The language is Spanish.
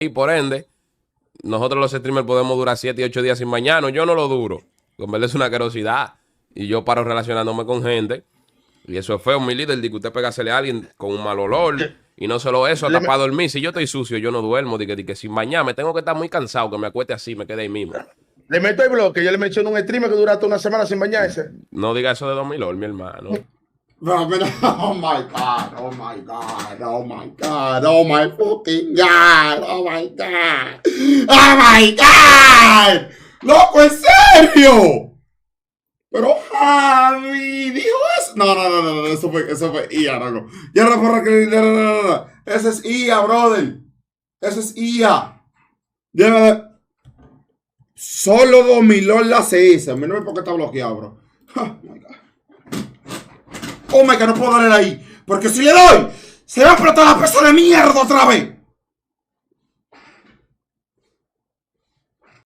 y por ende, nosotros los streamers podemos durar 7 y 8 días sin bañarnos. Yo no lo duro. Con verdad es una querosidad. Y yo paro relacionándome con gente. Y eso es feo, mi líder, de que usted pegársele a alguien con un mal olor. Y no solo eso, hasta para dormir. Si yo estoy sucio, yo no duermo. De que sin bañarme, tengo que estar muy cansado, que me acueste así, me quede ahí mismo. Le meto el bloque. Yo le menciono un streamer que dura hasta una semana sin bañarse. No diga eso de 2000, mi hermano. Bro, pero, oh my God, oh my God, oh my God, oh my fucking God, oh my God, oh my God, loco, ¿en serio? Pero Javi dijo eso. No, eso fue IA, loco. Ya no, ese es IA, brother. Ese es IA. Solo Domilón la hace. A mí no me por qué está bloqueado, bro. Oh my God. Oh my God, no puedo darle ahí. Porque si le doy, se va a explotar la pesa de mierda otra vez.